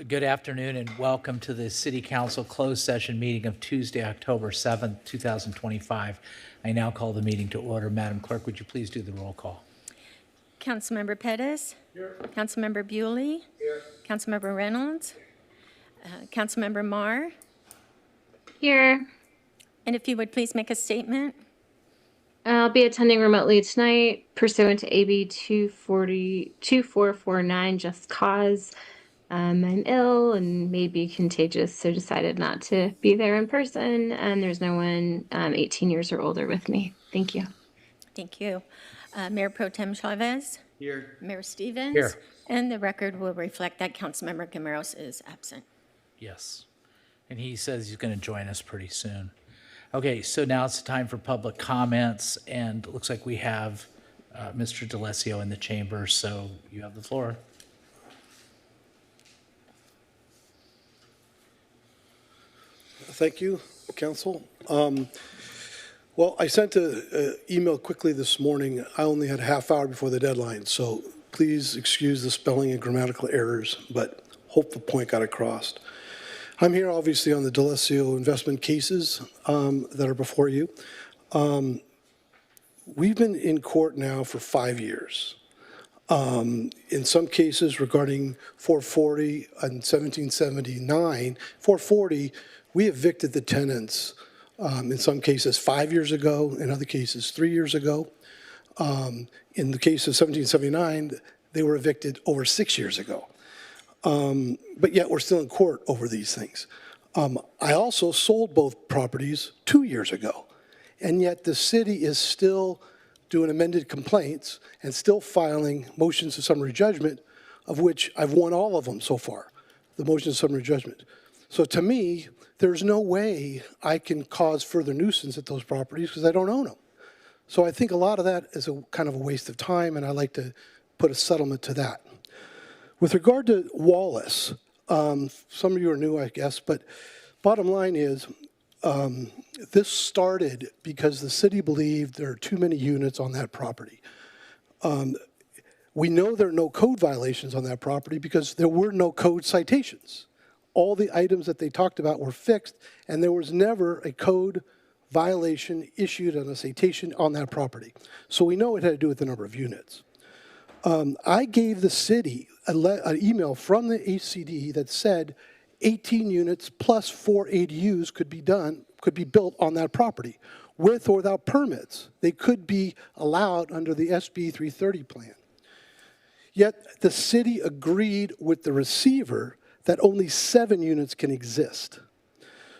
Good afternoon and welcome to the City Council closed session meeting of Tuesday, October 7th, 2025. I now call the meeting to order. Madam Clerk, would you please do the roll call? Councilmember Pettis. Here. Councilmember Bewley. Here. Councilmember Reynolds. Councilmember Marr. Here. And if you would please make a statement. I'll be attending remotely tonight pursuant to AB 2449, just cause. I'm ill and may be contagious, so decided not to be there in person. And there's no one 18 years or older with me. Thank you. Thank you. Mayor Pro Tem Chavez. Here. Mayor Stevens. Here. And the record will reflect that Councilmember Camaros is absent. Yes. And he says he's going to join us pretty soon. Okay, so now it's time for public comments, and it looks like we have Mr. DeLessio in the chamber, so you have the floor. Thank you, Council. Well, I sent an email quickly this morning. I only had a half hour before the deadline, so please excuse the spelling and grammatical errors, but hope the point got across. I'm here obviously on the DeLessio investment cases that are before you. We've been in court now for 5 years. In some cases regarding 440 and 1779, 440, we evicted the tenants in some cases 5 years ago, in other cases 3 years ago. In the case of 1779, they were evicted over 6 years ago. But yet we're still in court over these things. I also sold both properties 2 years ago, and yet the city is still doing amended complaints and still filing motions of summary judgment, of which I've won all of them so far, the motions of summary judgment. So to me, there's no way I can cause further nuisance at those properties because I don't own them. So I think a lot of that is a kind of a waste of time, and I like to put a settlement to that. With regard to Wallace, some of you are new, I guess, but bottom line is this started because the city believed there are too many units on that property. We know there are no code violations on that property because there were no code citations. All the items that they talked about were fixed, and there was never a code violation issued on a citation on that property. So we know it had to do with the number of units. I gave the city an email from the HCD that said 18 units plus 4 ADUs could be built on that property with or without permits. They could be allowed under the SB 330 plan. Yet the city agreed with the receiver that only 7 units can exist.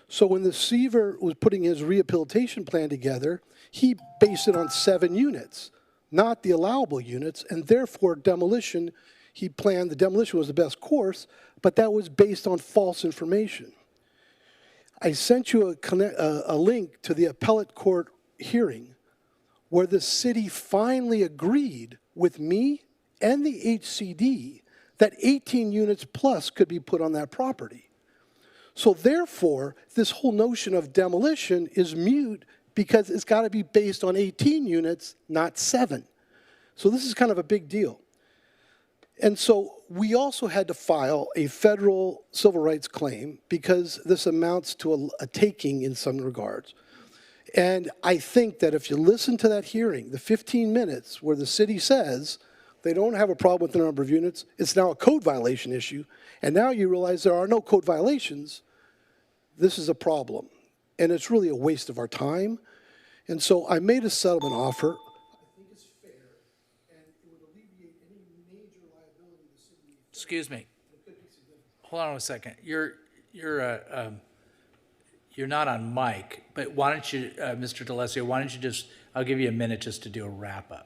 So when the receiver was putting his rehabilitation plan together, he based it on 7 units, not the allowable units, and therefore demolition, he planned the demolition was the best course, but that was based on false information. I sent you a link to the appellate court hearing where the city finally agreed with me and the HCD that 18 units plus could be put on that property. So therefore, this whole notion of demolition is mute because it's got to be based on 18 units, not 7. So this is kind of a big deal. And so we also had to file a federal civil rights claim because this amounts to a taking in some regards. And I think that if you listen to that hearing, the 15 minutes where the city says they don't have a problem with the number of units, it's now a code violation issue, and now you realize there are no code violations, this is a problem. And it's really a waste of our time. And so I made a settlement offer. Excuse me. Hold on a second. You're not on mic, but why don't you, Mr. DeLessio, why don't you just, I'll give you a minute just to do a wrap up.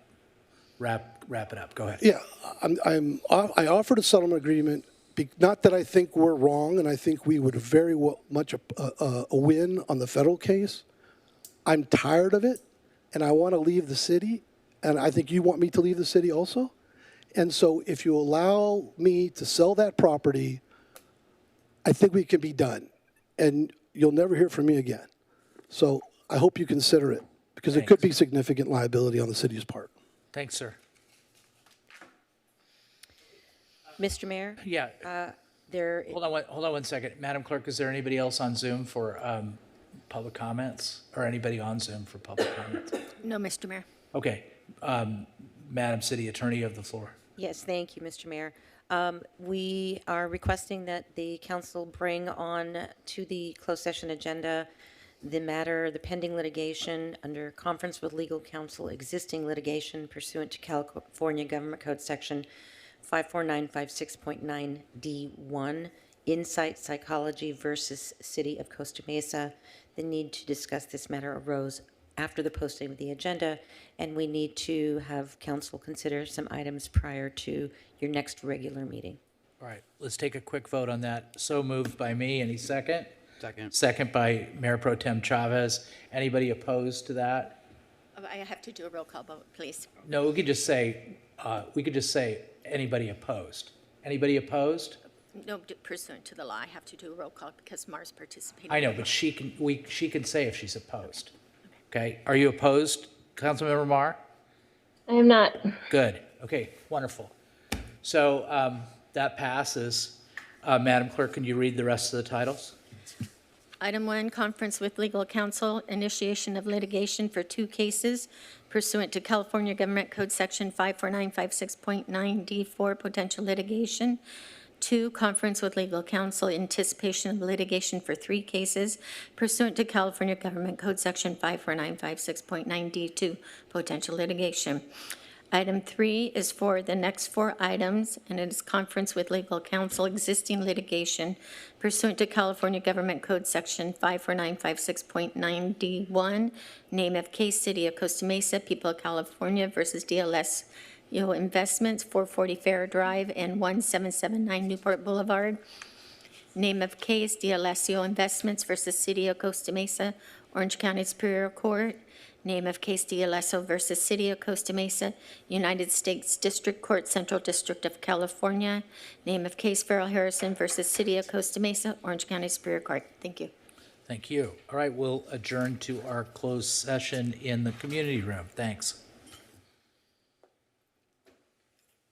Wrap it up. Go ahead. Yeah, I offered a settlement agreement, not that I think we're wrong, and I think we would very much a win on the federal case. I'm tired of it, and I want to leave the city, and I think you want me to leave the city also. And so if you allow me to sell that property, I think we can be done. And you'll never hear from me again. So I hope you consider it, because it could be significant liability on the city's part. Thanks, sir. Mr. Mayor? Yeah. there, Hold on one second. Madam Clerk, is there anybody else on Zoom for public comments? Or anybody on Zoom for public comments? No, Mr. Mayor. Okay. Madam City Attorney, you have the floor. yes, thank you, Mr. Mayor. We are requesting that the council bring on to the closed session agenda the pending litigation under conference with legal counsel, existing litigation pursuant to California Government Code Section 54956.9D1, Insight Psychology versus City of Costa Mesa. The need to discuss this matter arose after the posting of the agenda, and we need to have council consider some items prior to your next regular meeting. All right, let's take a quick vote on that. So moved by me. Any second? Second. Second by Mayor Pro Tem Chavez. Anybody opposed to that? I have to do a roll call vote, please. No, we could just say anybody opposed. Anybody opposed? No, pursuant to the law, I have to do a roll call because Mars participated. I know, but she can say if she's opposed. Okay, are you opposed, Councilmember Mar? I am not. Good, okay, wonderful. So that passes. Madam Clerk, can you read the rest of the titles? Item 1, conference with legal counsel, initiation of litigation for 2 cases pursuant to California Government Code Section 54956.9D4, potential litigation. 2, conference with legal counsel, anticipation of litigation for 3 cases pursuant to California Government Code Section 54956.9D2, potential litigation. Item 3 is for the next 4 items, and it is conference with legal counsel, existing litigation pursuant to California Government Code Section 54956.9D1, name of case, City of Costa Mesa, People of California versus DLS Investments, 440 Fair Drive and 1779 Newport Boulevard. Name of case, DLSO Investments versus City of Costa Mesa, Orange County Superior Court. Name of case, DLSO versus City of Costa Mesa, United States District Court, Central District of California. Name of case, Farrell Harrison versus City of Costa Mesa, Orange County Superior Court. Thank you. Thank you. All right, we'll adjourn to our closed session in the community room. Thanks.